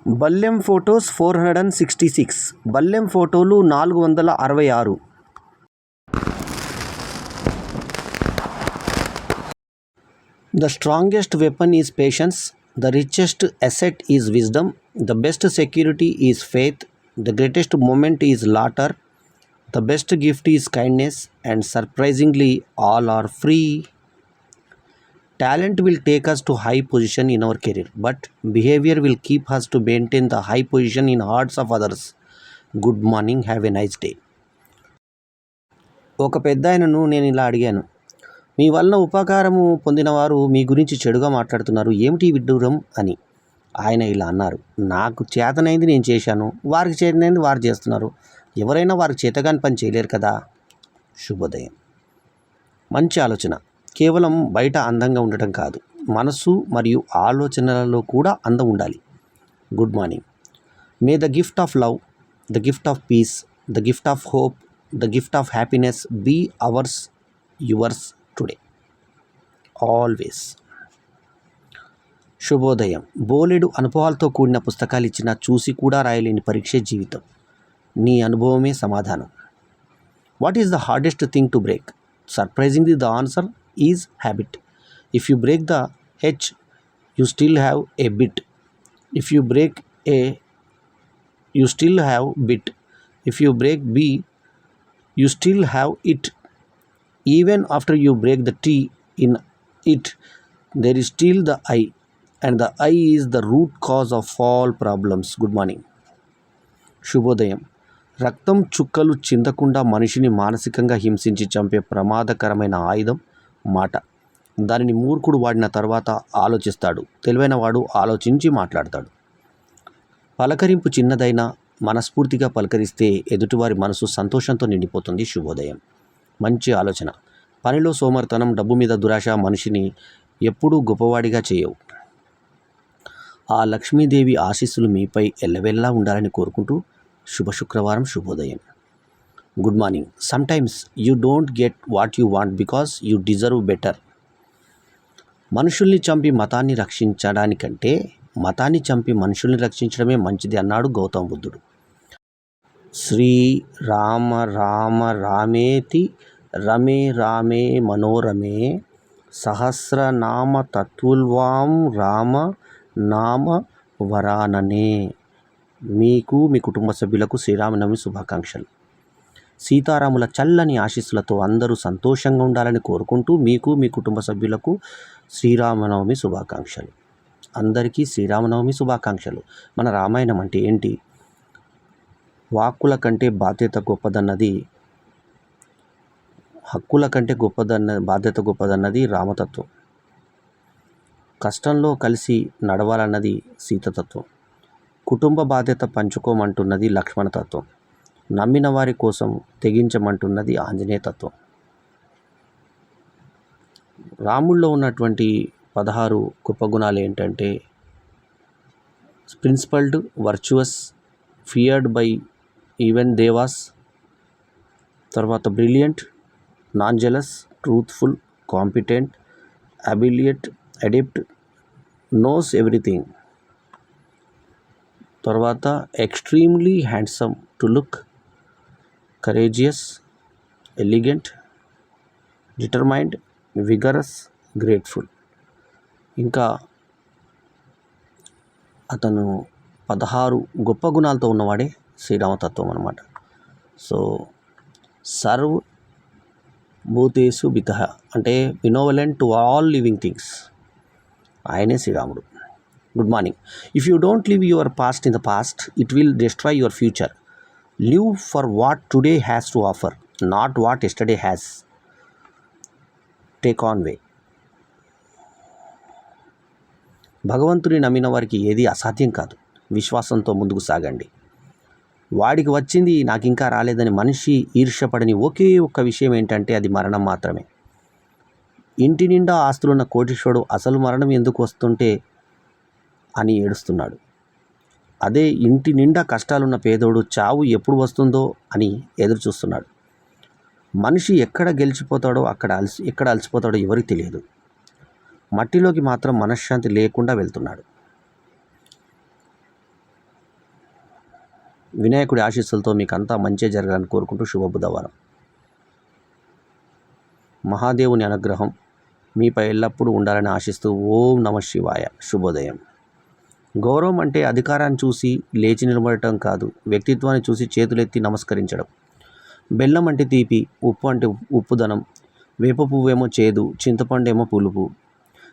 బల్లెం photos 466, బల్లెం ఫోటోలు 466. The strongest weapon is patience, the richest asset is wisdom, the best security is faith, the greatest moment is laughter, the best gift is kindness, and surprisingly all are free. Talent will take us to high position in our career, but behavior will keep us to maintain the high position in hearts of others. Good morning, have a nice day. ఒక పెద్దాయనను నేను ఇలా అడిగాను, మీ వలన ఉపకారము పొందినవారు మీ గురించి చెడుగా మాట్లాడుతున్నారు, ఏమిటి విడ్డూరం అని. ఆయన ఇలా అన్నారు, నాకు చేతనైంది నేను చేశాను, వారికి చేతనైంది వారు చేస్తున్నారు, ఎవరైనా వారికి చేతగాని పని చేయలేరు కదా. శుభోదయం. మంచి ఆలోచన. కేవలం బయట అందంగా ఉండటం కాదు, మనసు మరియు ఆలోచనలలో కూడా అందం ఉండాలి. Good morning. May the gift of love, the gift of peace, the gift of hope, the gift of happiness be ours, yours today, always. శుభోదయం. బోలెడు అనుభవాలతో కూడిన పుస్తకాలు ఇచ్చినా చూసి కూడా రాయలేని పరీక్షే జీవితం. నీ అనుభవమే సమాధానం. What is the hardest thing to break? Surprisingly, the answer is habit. If you break the H, you still have a bit. If you break A, you still have bit. If you break B, you still have it. Even after you break the T in it, there is still the I, and the I is the root cause of all problems. Good morning. శుభోదయం. రక్తం చుక్కలు చిందకుండా మనిషిని మానసికంగా హింసించి చంపే ప్రమాదకరమైన ఆయుధం మాట. దానిని మూర్ఖుడు వాడిన తర్వాత ఆలోచిస్తాడు, తెలివైన వాడు ఆలోచించి మాట్లాడతాడు. పలకరింపు చిన్నదైనా మనస్ఫూర్తిగా పలకరిస్తే ఎదుటివారి మనసు సంతోషంతో నిండిపోతుంది. శుభోదయం. మంచి ఆలోచన. పనిలో సోమరితనం, డబ్బు మీద దురాశ మనిషిని ఎప్పుడూ గొప్పవాడిగా చేయవు. ఆ లక్ష్మీదేవి ఆశీస్సులు మీపై ఎల్లవెల్లా ఉండాలని కోరుకుంటూ శుభ శుక్రవారం. శుభోదయం. Good morning. Sometimes you don't get what you want because you deserve better. మనుషుల్ని చంపి మతాన్ని రక్షించడానికంటే మతాన్ని చంపి మనుషుల్ని రక్షించడమే మంచిది అన్నాడు గౌతమ బుద్ధుడు. శ్రీ రామ రామ రామేతి రమే రామే మనోరమే సహస్రనామ తత్తుల్వాం రామ నామ వరాననే. మీకు మీ కుటుంబ సభ్యులకు శ్రీరామనవమి శుభాకాంక్షలు. సీతారాముల చల్లని ఆశీస్సులతో అందరూ సంతోషంగా ఉండాలని కోరుకుంటూ మీకు మీ కుటుంబ సభ్యులకు శ్రీరామనవమి శుభాకాంక్షలు. అందరికీ శ్రీరామనవమి శుభాకాంక్షలు. మన రామాయణం అంటే ఏంటి? వాక్కుల కంటే బాధ్యత గొప్పదన్నది, హక్కుల కంటే బాధ్యత గొప్పదన్నది రామతత్వం. కష్టంలో కలిసి నడవాలన్నది సీతతత్వం. కుటుంబ బాధ్యత పంచుకోమంటున్నది లక్ష్మణతత్వం. నమ్మిన వారి కోసం తెగించమంటున్నది ఆంజనేయతత్వం. రాముల్లో ఉన్నటువంటి 16 గొప్ప గుణాలు ఏంటంటే principled, virtuous, feared by even devas, తర్వాత brilliant, non jealous, truthful, competent, adept, knows everything. తర్వాత extremely handsome to look, courageous, elegant, determined, vigorous, grateful. ఇంకా అతను 16 గొప్ప గుణాలతో ఉన్నవాడే శ్రీరామతత్వం అన్నమాట. సో సర్వ్ భూతేషు బితః అంటే benevolent to all living things. ఆయనే శ్రీరాముడు. Good morning. If you don't live your past in the past, it will destroy your future. Live for what today has to offer, not what yesterday has. Take on way. భగవంతుని నమ్మిన వారికి ఏది అసాధ్యం కాదు. విశ్వాసంతో ముందుకు సాగండి. వాడికి వచ్చింది నాకు ఇంకా రాలేదని మనిషి ఈర్ష్యపడని ఒకే ఒక్క విషయం ఏంటంటే అది మరణం మాత్రమే. ఇంటి నిండా ఆస్తులున్న కోటీశ్వరుడు అసలు మరణం ఎందుకు వస్తుంటే అని ఏడుస్తున్నాడు. అదే ఇంటి నిండా కష్టాలున్న పేదోడు చావు ఎప్పుడు వస్తుందో అని ఎదురు చూస్తున్నాడు. మనిషి ఎక్కడ గెలిచిపోతాడో ఎక్కడ అలసిపోతాడో ఎవరికి తెలియదు. మట్టిలోకి మాత్రం మనశ్శాంతి లేకుండా వెళ్తున్నాడు. వినాయకుడి ఆశీస్సులతో మీకు అంతా మంచి జరగాలని కోరుకుంటూ శుభ బుధవారం. మహాదేవుని అనుగ్రహం మీపై ఎల్లప్పుడూ ఉండాలని ఆశిస్తూ ఓం నమః శివాయ. శుభోదయం. గౌరవం అంటే అధికారాన్ని చూసి లేచి నిలబడటం కాదు, వ్యక్తిత్వాన్ని చూసి చేతులెత్తి నమస్కరించడం. బెల్లం అంటే తీపి, ఉప్పు అంటే ఉప్పుదనం, వేప పువ్వేమో చేదు, చింతపండు ఏమో పులుపు,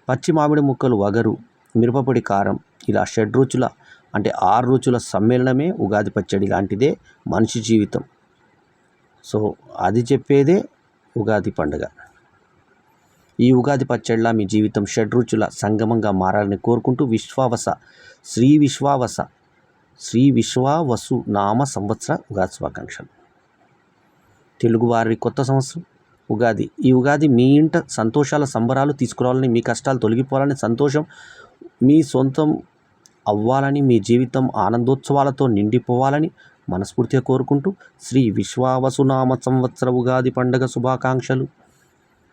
పచ్చి మామిడి ముక్కలు వగరు, మిరపపొడి కారం. ఇలా 6 రుచుల అంటే 6 రుచుల సమ్మేళనమే ఉగాది పచ్చడి లాంటిదే మనిషి జీవితం. సో అది చెప్పేదే ఉగాది పండుగ. ఈ ఉగాది పచ్చడిలా మీ జీవితం 6 రుచుల సంగమంగా మారాలని కోరుకుంటూ శ్రీ విశ్వావసు నామ సంవత్సర ఉగాది శుభాకాంక్షలు. తెలుగువారి కొత్త సంవత్సరం ఉగాది. ఈ ఉగాది మీ ఇంట సంతోషాల సంబరాలు తీసుకురావాలని, మీ కష్టాలు తొలగిపోవాలని, సంతోషం మీ సొంతం అవ్వాలని, మీ జీవితం ఆనందోత్సవాలతో నిండిపోవాలని మనస్ఫూర్తిగా కోరుకుంటూ శ్రీ విశ్వావసునామ సంవత్సర ఉగాది పండుగ శుభాకాంక్షలు.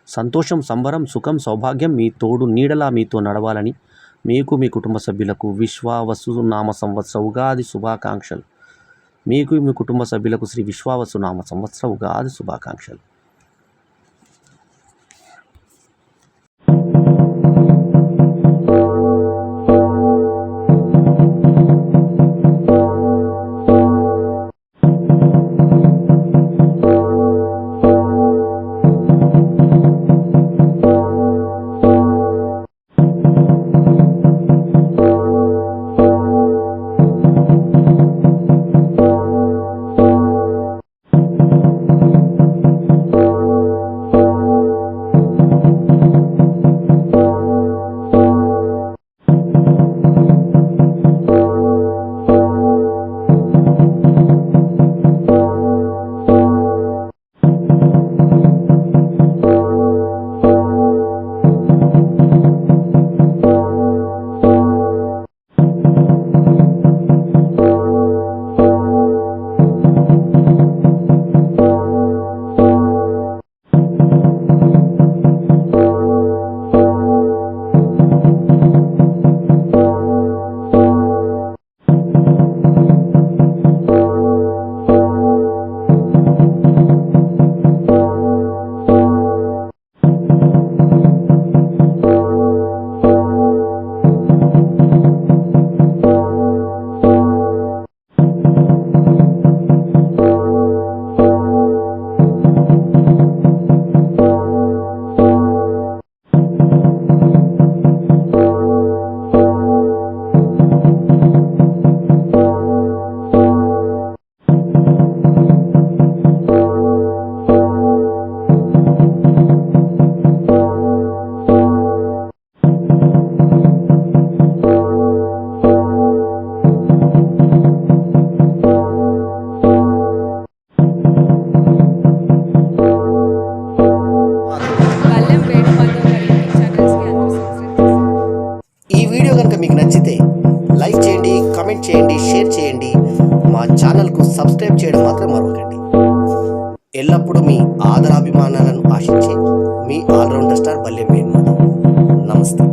సంతోషం, సంబరం, సుఖం, సౌభాగ్యం మీ తోడు నీడలా మీతో నడవాలని మీకు, మీ కుటుంబ సభ్యులకు విశ్వావసునామ సంవత్సర ఉగాది శుభాకాంక్షలు. మీకు, మీ కుటుంబ సభ్యులకు శ్రీ విశ్వావసునామ సంవత్సర ఉగాది శుభాకాంక్షలు. మీకు నచ్చితే లైక్ చేయండి, కామెంట్ చేయండి, షేర్ చేయండి. మా ఛానల్కు సబ్స్క్రైబ్ చేయడం మాత్రం మరవకండి. ఎల్లప్పుడూ మీ ఆదరాభిమానాలను ఆశించే మీ ఆల్రౌండర్ స్టార్ బల్లెం వేణుమాధవ్. నమస్తే.